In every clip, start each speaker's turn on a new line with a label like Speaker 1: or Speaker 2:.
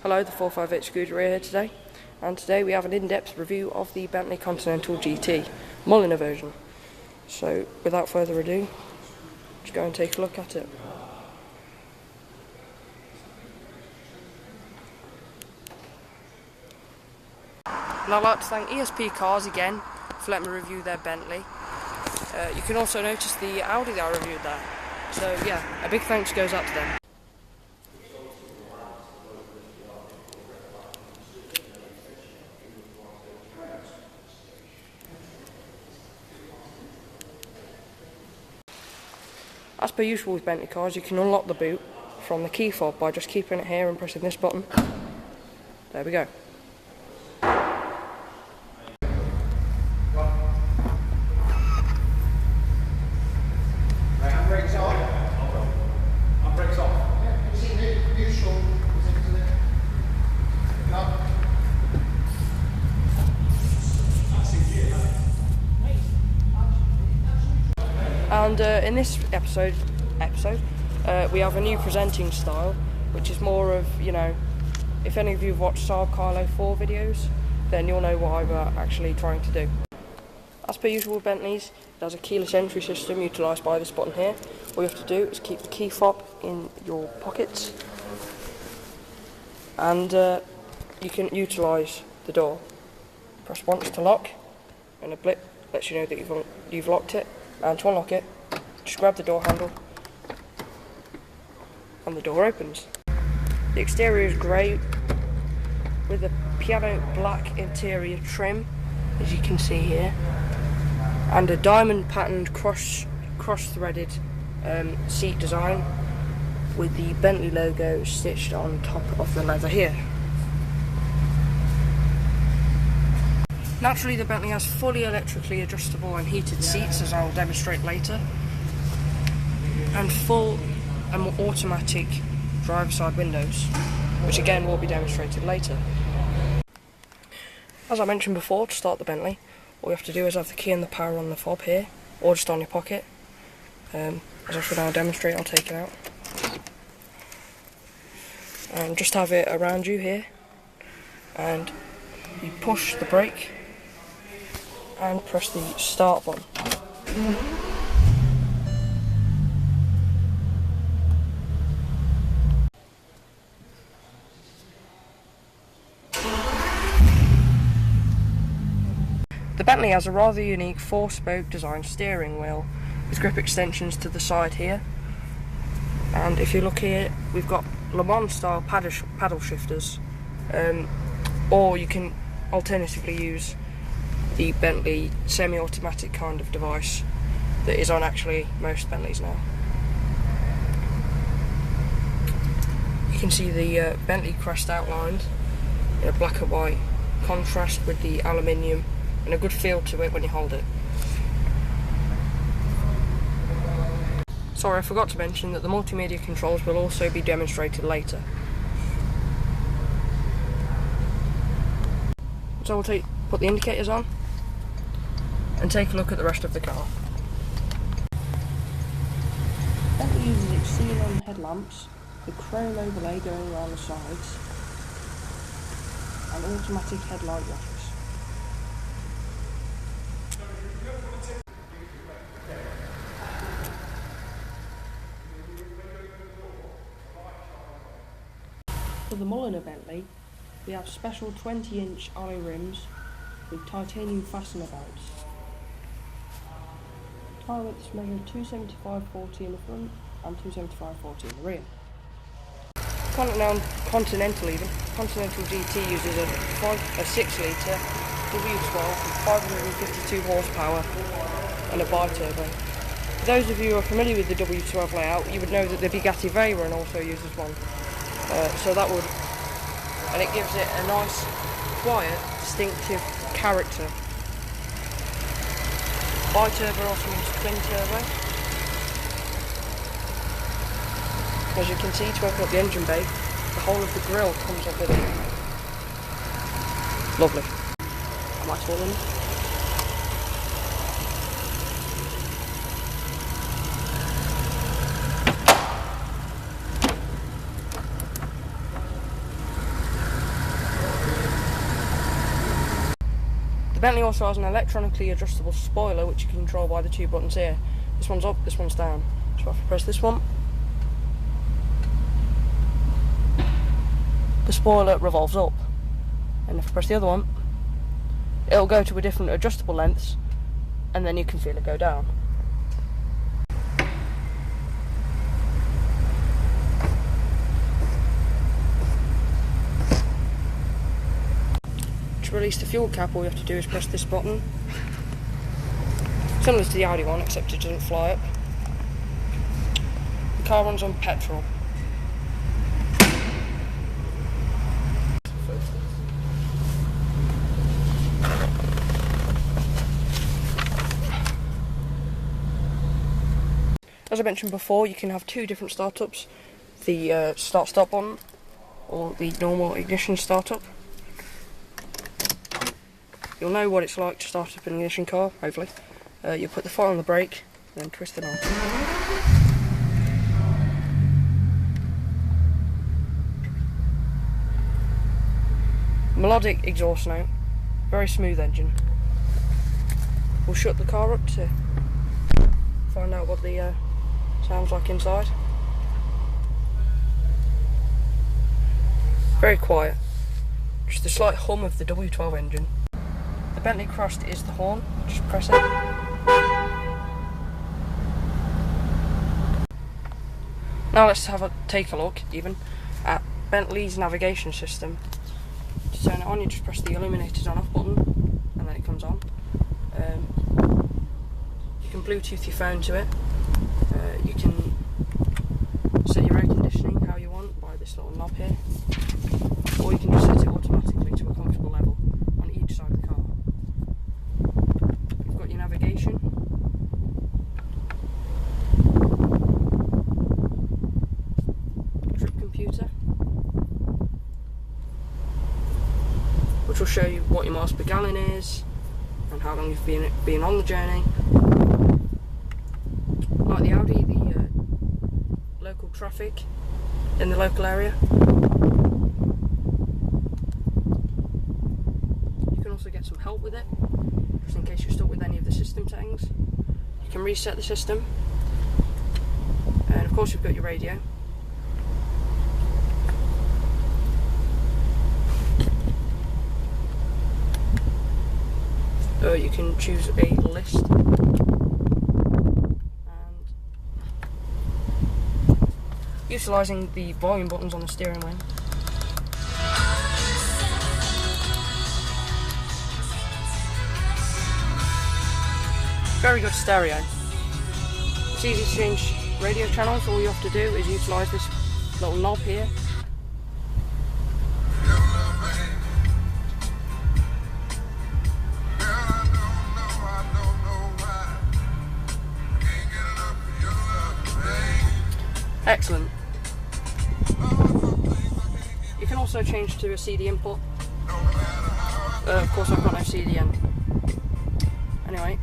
Speaker 1: Hello, the 458 Scooter here today, and today we have an in-depth review of the Bentley Continental GT Muliner version. So, without further ado, let's go and take a look at it. And I'd like to thank ESP Cars again for letting me review their Bentley. You can also notice the Audi that I reviewed there. So yeah, a big thanks goes out to them. As per usual with Bentley cars, you can unlock the boot from the key fob by just keeping it here and pressing this button. There we go. And in this episode, we have a new presenting style, which is more of, you know, if any of you have watched Saab Kylo 4 videos, then you'll know what I'm actually trying to do. As per usual with Bentleys, it has a keyless entry system utilised by this button here. All you have to do is keep the key fob in your pockets, and you can utilise the door. Press once to lock, and a blip lets you know that you've locked it. And to unlock it, just grab the door handle and the door opens. The exterior is grey with a piano black interior trim, as you can see here, and a diamond patterned cross-threaded seat design with the Bentley logo stitched on top of the leather here. Naturally, the Bentley has fully electrically adjustable and heated seats, as I will demonstrate later, and full and automatic driver side windows, which again will be demonstrated later. As I mentioned before, to start the Bentley, all you have to do is have the key and the power on the fob here, or just on your pocket. As I shall now demonstrate, I'll take it out. And just have it around you here, and you push the brake and press the start button. The Bentley has a rather unique 4-spoke design steering wheel with grip extensions to the side here, and if you look here, we've got Le Mans style paddle shifters, or you can alternatively use the Bentley semi-automatic kind of device that is on actually most Bentleys now. You can see the Bentley crest outlined in a black and white contrast with the aluminium, and a good feel to it when you hold it. Sorry, I forgot to mention that the multimedia controls will also be demonstrated later. So we'll put the indicators on and take a look at the rest of the car. Bentley uses its xenon headlamps with chrome overlay going around the sides and automatic headlight washers. For the Muliner Bentley, we have special 20-inch alloy rims with titanium fastener belts. Tyre widths measure 275/40 in the front and 275/40 in the rear. Continental GT uses a 6-litre W12 with 552 horsepower and a bi-turbo. For those of you who are familiar with the W12 layout, you would know that the Bugatti Veyron also uses one. And it gives it a nice, quiet, distinctive character. Bi-turbo also means twin turbo. As you can see, to open up the engine bay, the whole of the grille comes up with it. Lovely. Am I talking? The Bentley also has an electronically adjustable spoiler which you can control by the 2 buttons here. This one's up, this one's down. So if I press this one, the spoiler revolves up, and if I press the other one, it'll go to a different adjustable lengths, and then you can feel it go down. To release the fuel cap, all you have to do is press this button. Similar to the Audi one, except it doesn't fly up. The car runs on petrol. As I mentioned before, you can have 2 different startups. The start-stop button, or the normal ignition startup. You'll know what it's like to start up an ignition car, hopefully. You put the foot on the brake, then twist the knob. Melodic exhaust note, very smooth engine. We'll shut the car up to find out what the sounds like inside. Very quiet, just a slight hum of the W12 engine. The Bentley crust is the horn, just press it. Now let's take a look at Bentley's navigation system. To turn it on, you just press the illuminated on off button and then it comes on. You can Bluetooth your phone to it. You can set your air conditioning how you want by this little knob here, or you can just set it automatically to a comfortable level on each side of the car. You've got your navigation, trip computer, which will show you what your miles per gallon is and how long you've been on the journey. Like the Audi, the local traffic in the local area. You can also get some help with it, just in case you're stuck with any of the system settings. You can reset the system, and of course you've got your radio. You can choose a list. Utilising the volume buttons on the steering wheel. Very good stereo. It's easy to change radio channels. All you have to do is utilise this little knob here. Excellent. You can also change to a CD input. Of course I've got no CDN. Anyway,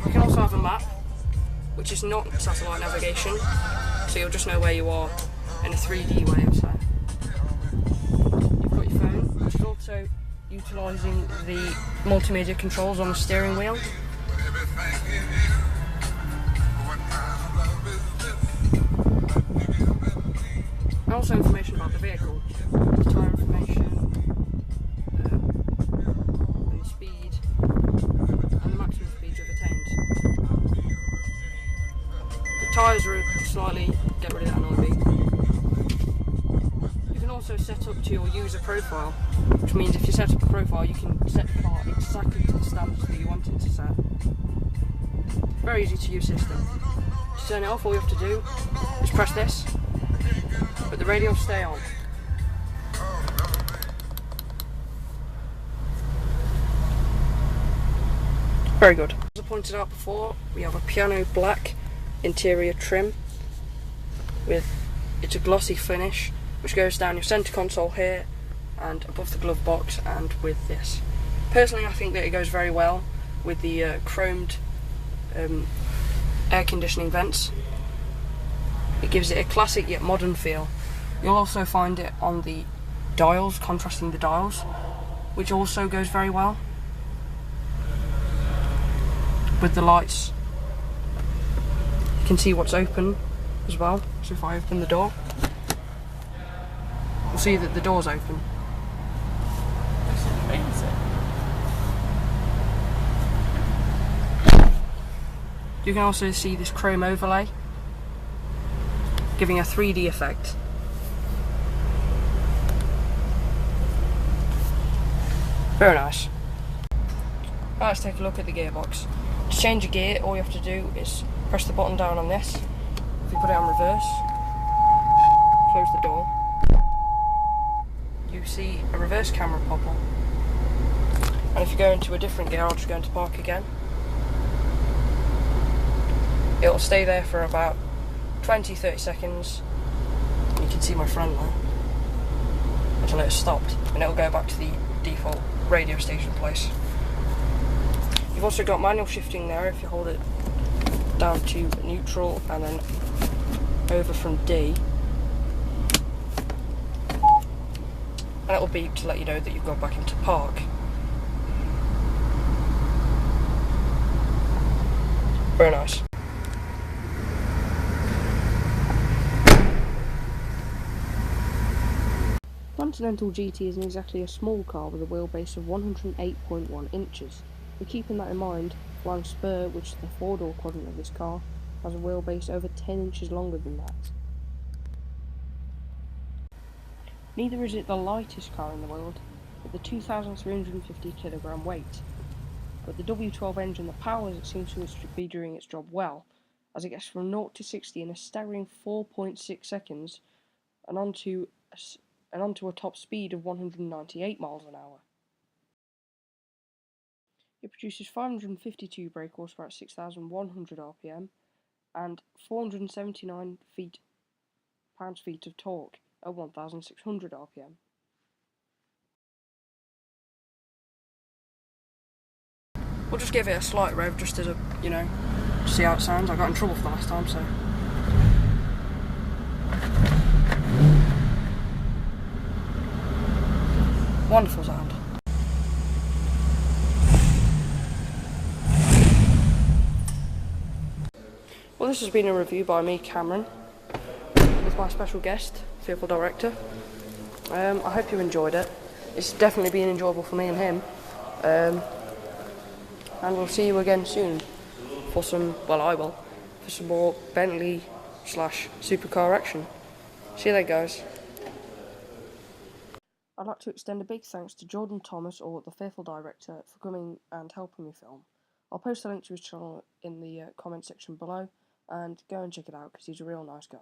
Speaker 1: you can also have a map, which is not satellite navigation, so you'll just know where you are in a 3D way, I'd say. You've got your phone, which is also utilising the multimedia controls on the steering wheel. And also information about the vehicle, the tyre information, and the speed, and the maximum speed you've attained. The tyres are slightly, get rid of that noise. You can also set up to your user profile, which means if you set up a profile you can set the car exactly to the standards that you want it to set. Very easy to use system. To turn it off, all you have to do is press this, but the radio will stay on. Very good. As I pointed out before, we have a piano black interior trim it's a glossy finish which goes down your centre console here and above the glove box and with this. Personally, I think that it goes very well with the chromed air conditioning vents. It gives it a classic yet modern feel. You'll also find it on the dials, contrasting the dials. which also goes very well with the lights. You can see what's open as well, so if I open the door, you'll see that the door's open.
Speaker 2: That's amazing.
Speaker 1: You can also see this chrome overlay, giving a 3D effect. Very nice. Now let's take a look at the gearbox. To change a gear, all you have to do is press the button down on this. If you put it on reverse, close the door, you see a reverse camera pop up. And if you go into a different gear, I'll just go into park again. It'll stay there for about 20-30 seconds. You can see my front now until it's stopped, and it'll go back to the default radio station place. You've also got manual shifting there if you hold it down to neutral and then over from D, and it'll beep to let you know that you've gone back into park. Very nice. Continental GT isn't exactly a small car with a wheelbase of 108.1 inches, but keeping that in mind, Flying Spur, which is the four-door quadrant of this car, has a wheelbase over 10 inches longer than that. Neither is it the lightest car in the world, with a 2,350 kilogram weight, but the W12 engine that powers it seems to be doing its job well, as it gets from 0 to 60 in a staggering 4.6 seconds and onto a top speed of 198 miles an hour. It produces 552 brake horsepower at 6,100 RPM and 479 pounds-feet of torque at 1,600 RPM. We'll just give it a slight rev just as a, to see how it sounds. I got in trouble for the last time, so. Wonderful sound. Well, this has been a review by me, Cameron, with my special guest, vehicle director. I hope you enjoyed it. It's definitely been enjoyable for me and him. And we'll see you again soon for some, for some more Bentley / supercar action. See you there, guys. I'd like to extend a big thanks to Jordan Thomas, or the Fearful Director, for coming and helping me film. I'll post a link to his channel in the comment section below, and go and check it out because he's a real nice guy.